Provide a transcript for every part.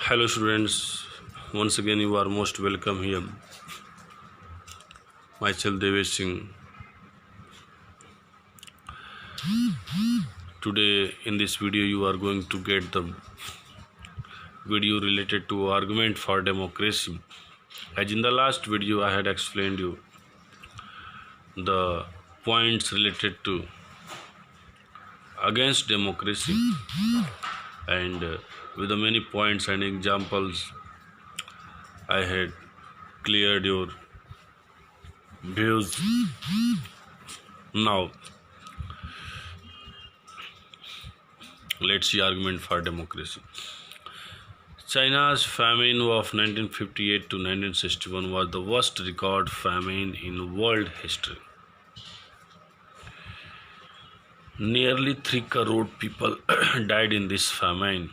Hello students, once again you are most welcome here. Myself Devesh Singh. Today in this video you are going to get the video related to argument for democracy. As in the last video I had explained you the points related to against democracy and with the many points and examples I had cleared your views. Now let's see argument for democracy. China's famine of 1958 to 1961 was the worst record famine in world history. Nearly 3 crore people died in this famine,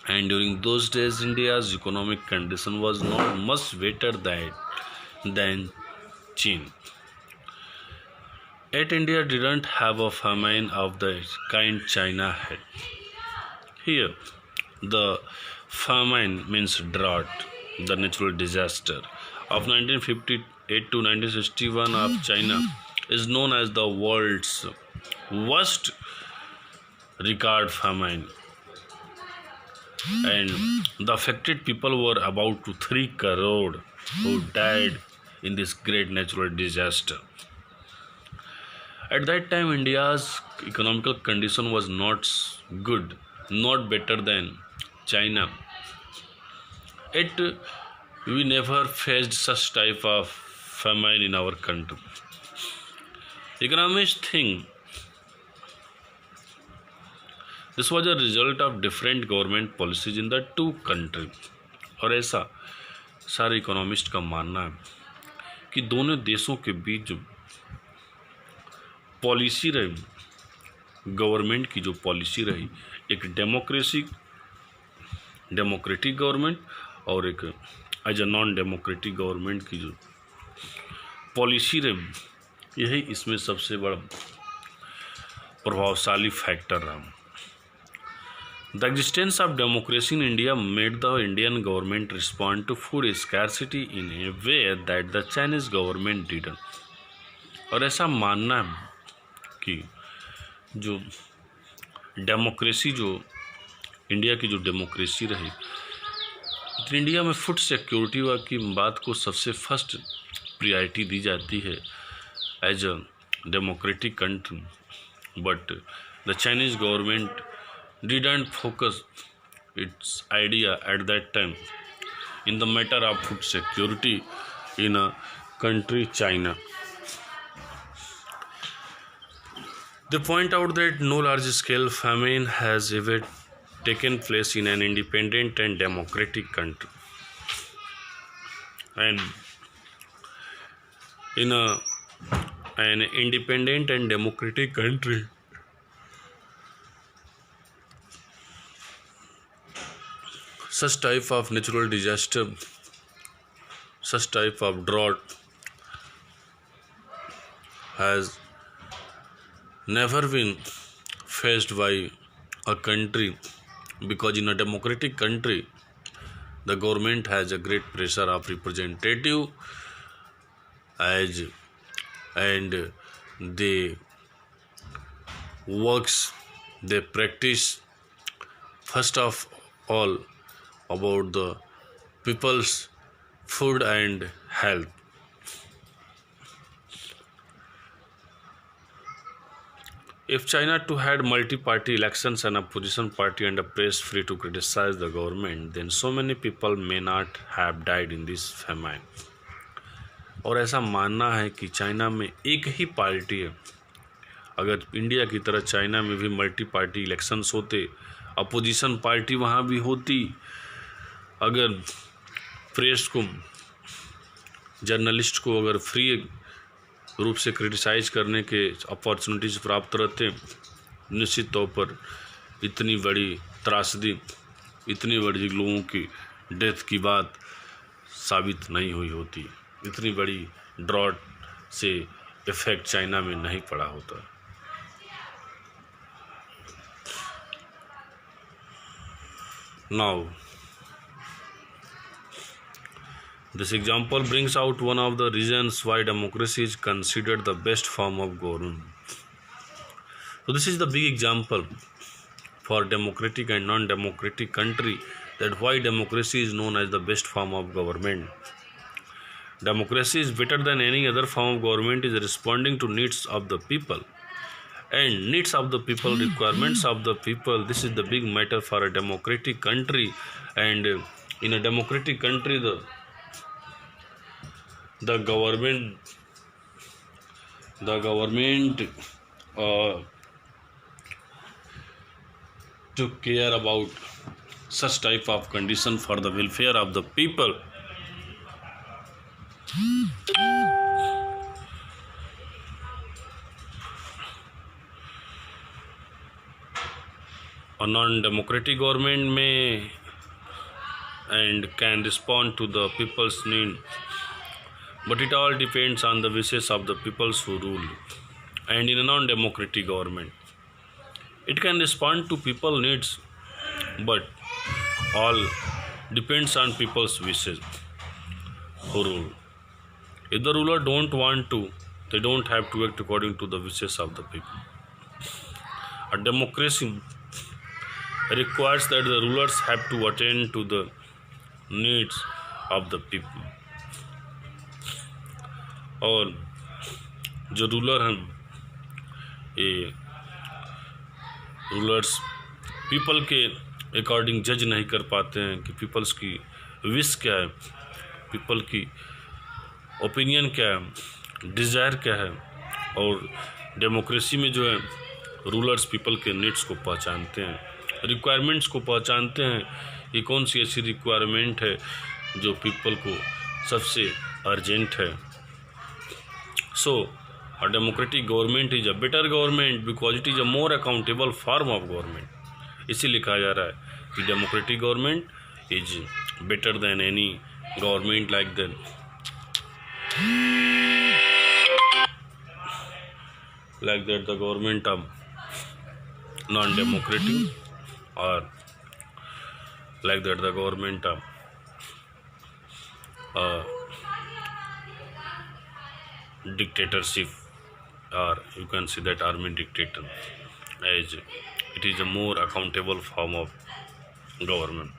and during those days India's economic condition was not much better than China. Yet India didn't have a famine of the kind China had. Here, the famine means drought, the natural disaster of 1958 to 1961 of China is known as the world's worst record famine, and the affected people were about to 3 crore who died in this great natural disaster. At that time, India's economical condition was not good, not better than China. Yet, we never faced such type of famine in our country. Economists think this was a result of different government policies in the two countries. और ऐसा सारे economist का मानना है कि दोनों देशों के बीच जो पॉलिसी रही, गवर्नमेंट की जो पॉलिसी रही, एक डेमोक्रेटिक गवर्नमेंट और एक as a non democratic government की जो पॉलिसी रही, यही इसमें सबसे बड़ा प्रभावशाली फैक्टर रहा. The existence of democracy in India made the Indian government respond to food scarcity in a way that the Chinese government didn't. और ऐसा मानना है कि जो डेमोक्रेसी जो इंडिया की जो डेमोक्रेसी रही, इंडिया में फूड सिक्योरिटी की बात को सबसे फर्स्ट प्रायोरिटी दी जाती है as a democratic country. But the Chinese government didn't focus its idea at that time in the matter of food security in a country China. They point out that no large scale famine has ever taken place in an independent and democratic country, and in an independent and democratic country such type of natural disaster, such type of drought has never been faced by a country, because in a democratic country the government has a great pressure of representative and they practice first of all about the people's food and health. If China too had multi-party elections and opposition party and a press free to criticize the government, then so many people may not have died in this famine. और ऐसा मानना है कि China में एक ही party है. अगर India की तरह चाइना में भी मल्टी पार्टी इलेक्शंस होते, अपोजिशन पार्टी वहाँ भी होती, अगर प्रेस को, जर्नलिस्ट को अगर फ्री रूप से क्रिटिसाइज करने के अपॉर्चुनिटीज प्राप्त रहते, निश्चित तौर पर इतनी बड़ी त्रासदी, इतनी बड़ी लोगों की डेथ की बात साबित नहीं हुई होती, इतनी बड़ी ड्रॉट से इफेक्ट चाइना में नहीं पड़ा होता. Now This example brings out one of the reasons why democracy is considered the best form of government. So this is the big example for democratic and non-democratic country, that why democracy is known as the best form of government. Democracy is better than any other form of government, is responding to needs of the people, and needs of the people, requirements of the people. This is the big matter for a democratic country. And in a democratic country, the government took care about such type of condition for the welfare of the people. A non-democratic government may and can respond to the people's need, but it all depends on the wishes of the peoples who rule. And in a non-democratic government, it can respond to people's needs, but all depends on people's wishes who rule. If the ruler don't want to, they don't have to act according to the wishes of the people. A democracy requires that the rulers have to attend to the needs of the people. और जो ruler हैं, ये rulers people के according जज नहीं कर पाते हैं कि पीपल्स की विश क्या है, पीपल की ओपिनियन क्या है, डिज़ायर क्या है। और डेमोक्रेसी में जो है रूलर्स पीपल के नीड्स को पहचानते हैं, रिक्वायरमेंट्स को पहचानते हैं कि कौन सी ऐसी रिक्वायरमेंट है जो पीपल को सबसे अर्जेंट है। So, a democratic government is a better government because it is a more accountable form of government. इसीलिए कहा जा रहा है कि democratic government is better than any government like that the government of non-democratic, or like that the government of dictatorship, or you can say that army dictator, as it is a more accountable form of government.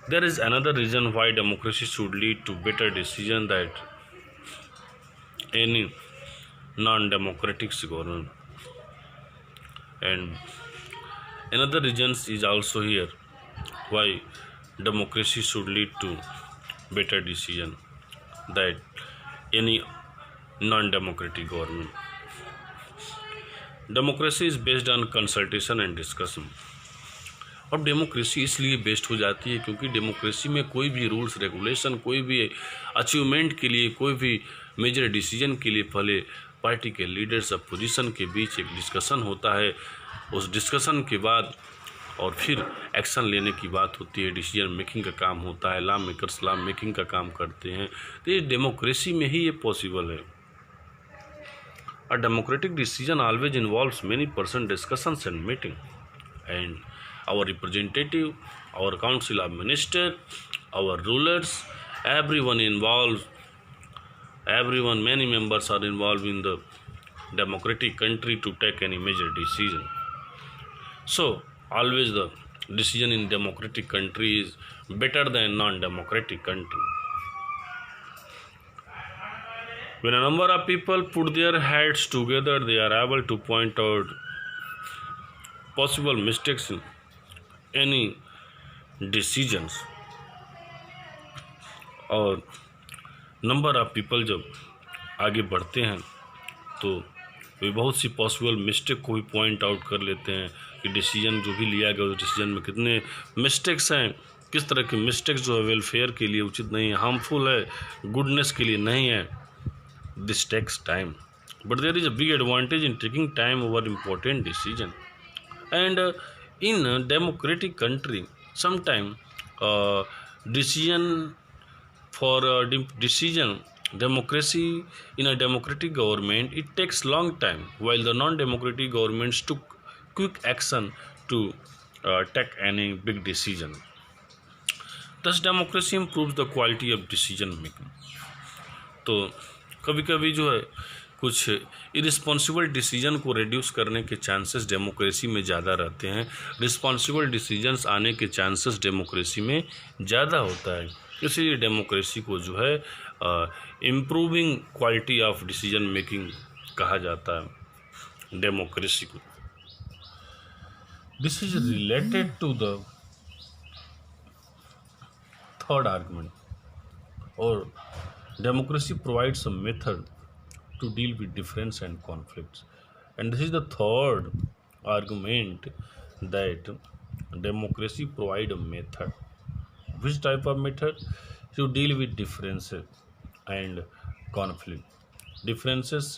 There is another reason why democracy should lead to better decision that any non-democratic government. And another reason is also here why democracy should lead to better decision that any non-democratic government. Democracy is based on consultation and discussion. अब democracy इसलिए best हो जाती है क्योंकि democracy में कोई भी rules regulation, कोई भी अचीवमेंट के लिए, कोई भी मेजर डिसीजन के लिए पहले पार्टी के लीडर्स अपोजिशन के बीच एक डिस्कशन होता है। उस डिस्कशन के बाद और फिर एक्शन लेने की बात होती है, डिसीजन मेकिंग का काम होता है, लॉ मेकर्स लॉ मेकिंग का काम करते हैं। तो ये डेमोक्रेसी में ही ये पॉसिबल है। A democratic decision always involves many person discussions and meeting, and our representative, our council of minister, our rulers, everyone, many members are involved in the democratic country to take any major decision. So always the decision in democratic country is better than non-democratic country. When a number of people put their heads together, they are able to point out possible mistakes in any decisions. और number of people जब आगे बढ़ते हैं तो वे बहुत सी possible mistake को भी point out कर लेते हैं कि डिसीजन जो भी लिया गया उस डिसीजन में कितने मिस्टेक्स हैं, किस तरह के मिस्टेक्स जो है वेलफेयर के लिए उचित नहीं है, हार्मफुल है, गुडनेस के लिए नहीं है। This takes time, but there is a big advantage in taking time over important decision. And in democratic country sometime decision for decision democracy in a democratic government it takes long time, while the non-democratic governments took quick action to take any big decision. दस democracy improves the quality of decision making. तो कभी कभी जो है कुछ irresponsible decision को reduce करने के चांसेस डेमोक्रेसी में ज़्यादा रहते हैं, रिस्पॉन्सिबल डिसीजंस आने के चांसेस डेमोक्रेसी में ज़्यादा होता है। इसीलिए डेमोक्रेसी को जो है improving quality of decision making कहा जाता है डेमोक्रेसी को। This is related to the third argument, और democracy provides a method to deal with difference and conflicts. And this is the third argument, that democracy provide a method. Which type of method? To deal with differences and conflict. Differences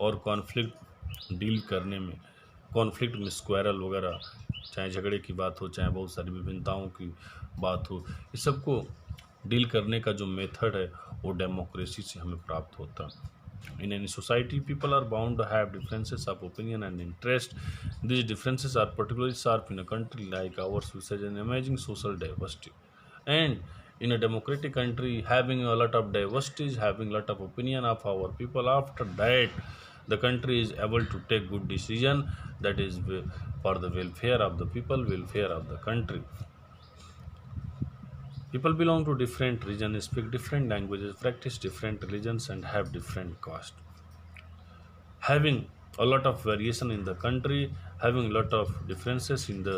और conflict deal करने में, conflict में squirrel वगैरह, चाहे झगड़े की बात हो, चाहे बहुत सारी विभिन्नताओं की बात हो, इस सबको डील करने का जो मेथड है वो डेमोक्रेसी से हमें प्राप्त होता है। In any society people are bound to have differences of opinion and interest. This differences are particularly sharp in a country like ours which has an amazing social diversity, and in a democratic country having a lot of diversities, having a lot of opinion of our people, after that the country is able to take good decision that is for the welfare of the people, welfare of the country. People belong to different regions, speak different languages, practice different religions, and have different caste. Having a lot of variation in the country, having a lot of differences in the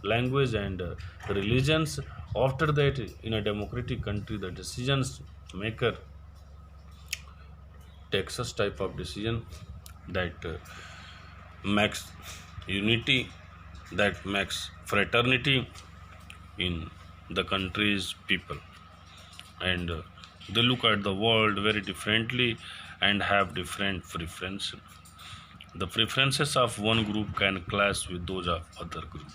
language and religions, after that in a democratic country the decisions maker takes such type of decision that makes unity, that makes fraternity in the country's people, and they look at the world very differently and have different preferences. The preferences of one group can clash with those of other group.